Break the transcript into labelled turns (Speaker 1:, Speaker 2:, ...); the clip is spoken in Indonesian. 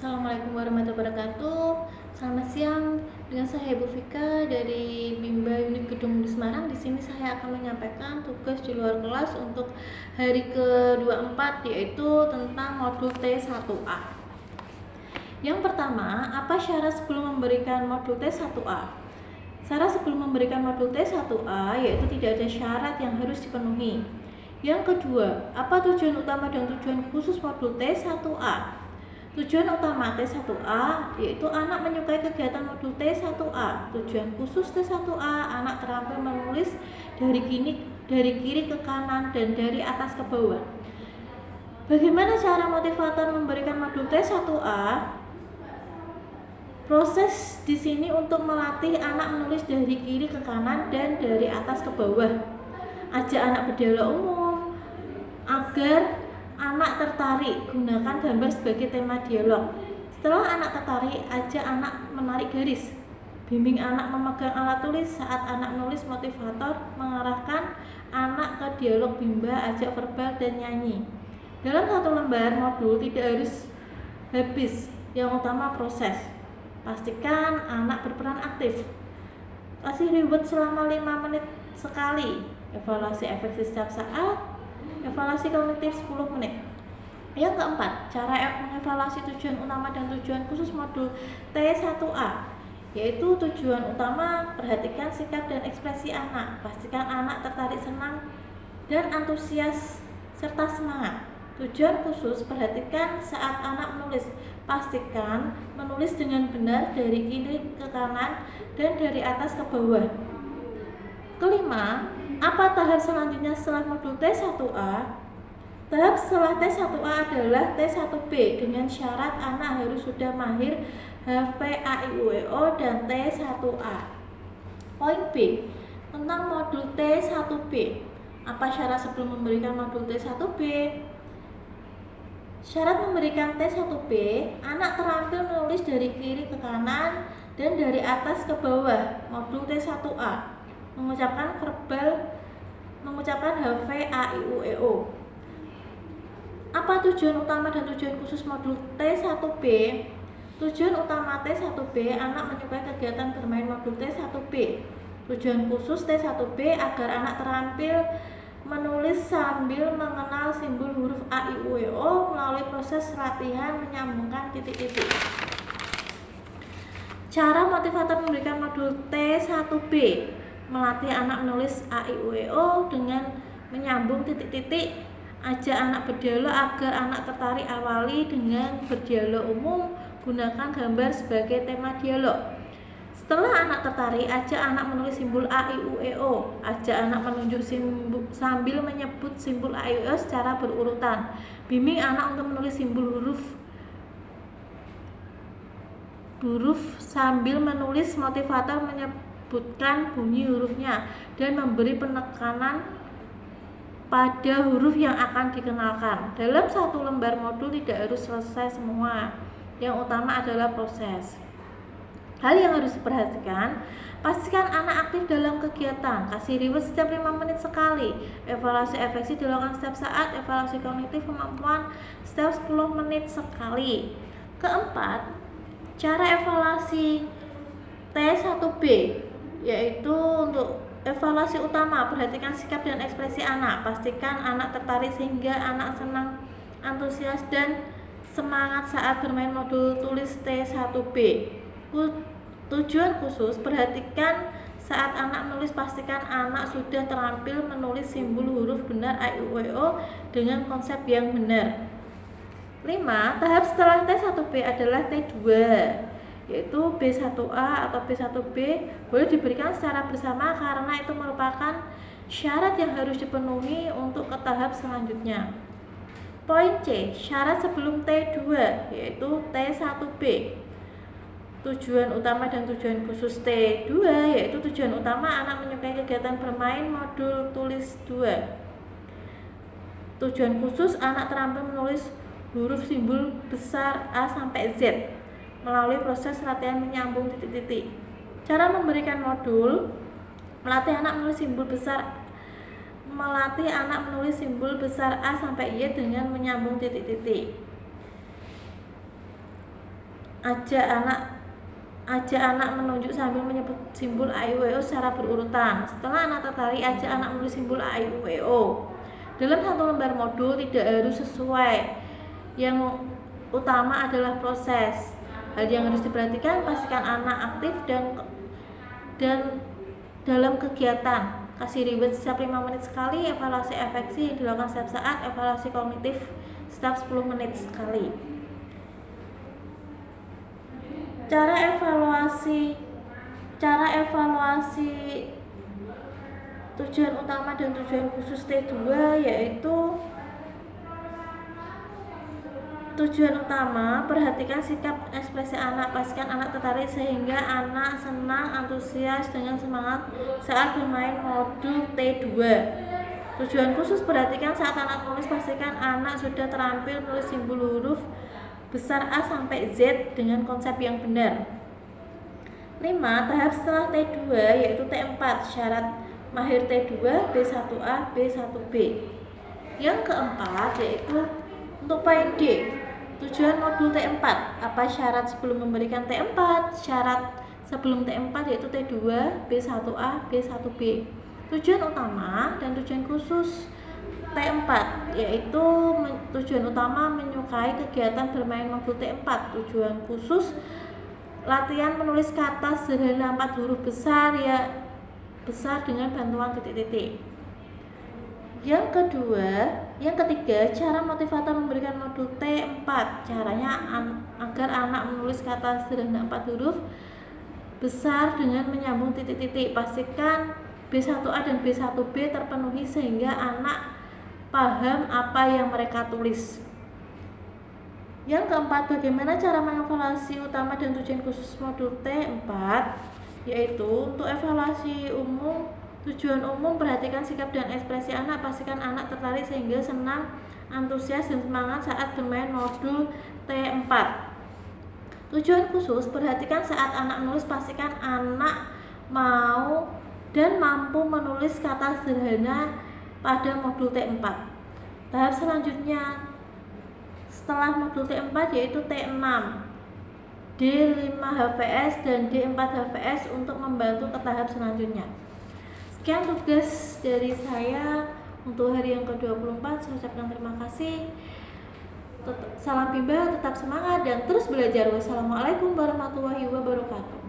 Speaker 1: Assalamualaikum warahmatullahi wabarakatuh. Selamat siang, dengan saya Ibu Vika dari Bimba Unit Gedung Semarang. Di sini saya akan menyampaikan tugas di luar kelas untuk hari ke-24, yaitu tentang modul T1A. Yang pertama, apa syarat sebelum memberikan modul T1A? Syarat sebelum memberikan modul T1A yaitu tidak ada syarat yang harus dipenuhi. Yang kedua, apa tujuan utama dan tujuan khusus modul T1A? Tujuan utama T1A yaitu anak menyukai kegiatan modul T1A. Tujuan khusus T1A, anak terampil menulis dari kiri ke kanan dan dari atas ke bawah. Bagaimana cara motivator memberikan modul T1A? Proses di sini untuk melatih anak menulis dari kiri ke kanan dan dari atas ke bawah. Ajak anak berdialog umum agar anak tertarik, gunakan gambar sebagai tema dialog. Setelah anak tertarik, ajak anak menarik garis. Bimbing anak memegang alat tulis. Saat anak menulis, motivator mengarahkan anak ke dialog bimba, ajak verbal dan nyanyi. Dalam satu lembar modul tidak harus habis, yang utama proses. Pastikan anak berperan aktif. Kasih reward selama 5 menit sekali. Evaluasi efektif setiap saat. Evaluasi kognitif 10 menit. Yang keempat, cara mengevaluasi tujuan utama dan tujuan khusus modul T1A, yaitu tujuan utama, perhatikan sikap dan ekspresi anak. Pastikan anak tertarik, senang, dan antusias serta semangat. Tujuan khusus, perhatikan saat anak menulis. Pastikan menulis dengan benar dari kiri ke kanan dan dari atas ke bawah. Kelima, apa tahap selanjutnya setelah modul T1A? Tahap setelah T1A adalah T1B dengan syarat anak harus sudah mahir HAVAIUEO dan T1A. Poin B, tentang modul T1B. Apa syarat sebelum memberikan modul T1B? Syarat memberikan T1B, anak terampil menulis dari kiri ke kanan dan dari atas ke bawah. Modul T1A, mengucapkan HAVAIUEO. Apa tujuan utama dan tujuan khusus modul T1B? Tujuan utama T1B, anak menyukai kegiatan bermain modul T1B. Tujuan khusus T1B agar anak terampil menulis sambil mengenal simbol huruf A, I, U, E, O melalui proses latihan menyambungkan titik-titik. Cara motivator memberikan modul T1B, melatih anak menulis A, I, U, E, O dengan menyambung titik-titik. Ajak anak berdialog agar anak tertarik. Awali dengan berdialog umum, gunakan gambar sebagai tema dialog. Setelah anak tertarik, ajak anak menulis simbol A, I, U, E, O. Ajak anak menunjuk simbol sambil menyebut simbol A, I, U, E, O secara berurutan. Bimbing anak untuk menulis simbol huruf sambil menulis. Motivator menyebutkan bunyi hurufnya dan memberi penekanan pada huruf yang akan dikenalkan. Dalam satu lembar modul tidak harus selesai semua. Yang utama adalah proses. Hal yang harus diperhatikan, pastikan anak aktif dalam kegiatan. Kasih reward setiap 5 menit sekali. Evaluasi efektif dilakukan setiap saat. Evaluasi kognitif kemampuan setiap 10 menit sekali. Keempat, cara evaluasi T1B, yaitu untuk evaluasi utama, perhatikan sikap dan ekspresi anak. Pastikan anak tertarik sehingga anak senang, antusias, dan semangat saat bermain modul tulis T1B. Tujuan khusus, perhatikan saat anak menulis. Pastikan anak sudah terampil menulis simbol huruf benar A, I, U, E, O dengan konsep yang benar. 5. Tahap setelah T1B adalah T2, yaitu B1A atau B1B, boleh diberikan secara bersama karena itu merupakan syarat yang harus dipenuhi untuk ke tahap selanjutnya. Poin C, syarat sebelum T2, yaitu T1B. Tujuan utama dan tujuan khusus T2, yaitu tujuan utama anak menyukai kegiatan bermain modul tulis 2. Tujuan khusus anak terampil menulis huruf simbol besar A sampai Z melalui proses latihan menyambung titik-titik. Cara memberikan modul, melatih anak menulis simbol besar A sampai Y dengan menyambung titik-titik. ajak anak menunjuk sambil menyebut simbol A, I, U, E, O secara berurutan. Setelah anak tertarik, ajak anak menulis simbol A, I, U, E, O. Dalam satu lembar modul tidak harus sesuai. Yang utama adalah proses. Hal yang harus diperhatikan, pastikan anak aktif dan dalam kegiatan. Kasih reward setiap 5 menit sekali, evaluasi efeksi dilakukan setiap saat, evaluasi kognitif setiap 10 menit sekali. Cara evaluasi tujuan utama dan tujuan khusus T2 yaitu tujuan utama, perhatikan sikap ekspresi anak, pastikan anak tertarik sehingga anak senang, antusias dengan semangat saat bermain modul T2. Tujuan khusus, perhatikan saat anak menulis, pastikan anak sudah terampil menulis simbol huruf besar A sampai Z dengan konsep yang benar. 5. Tahap setelah T2 yaitu T4, syarat mahir T2, B1A, B1B. Yang keempat yaitu untuk poin D, tujuan modul T4. Apa syarat sebelum memberikan T4? Syarat sebelum T4 yaitu T2, B1A, B1B. Tujuan utama dan tujuan khusus T4 yaitu tujuan utama menyukai kegiatan bermain modul T4. Tujuan khusus latihan menulis kata sederhana 4 huruf besar dengan bantuan titik-titik. Yang ketiga, cara motivator memberikan modul T4. Caranya agar anak menulis kata sederhana 4 huruf besar dengan menyambung titik-titik. Pastikan B1A dan B1B terpenuhi sehingga anak paham apa yang mereka tulis. Yang keempat, bagaimana cara mengevaluasi utama dan tujuan khusus modul T4? Yaitu untuk evaluasi umum, tujuan umum, perhatikan sikap dan ekspresi anak, pastikan anak tertarik sehingga senang, antusias dan semangat saat bermain modul T4. Tujuan khusus, perhatikan saat anak menulis, pastikan anak mau dan mampu menulis kata sederhana pada modul T4. Tahap selanjutnya setelah modul T4 yaitu T6, D5 HVS dan D4 HVS untuk membantu ke tahap selanjutnya. Sekian tugas dari saya untuk hari yang ke-24. Saya ucapkan terima kasih. Salam Bimba, tetap semangat dan terus belajar. Wassalamualaikum warahmatullahi wabarakatuh.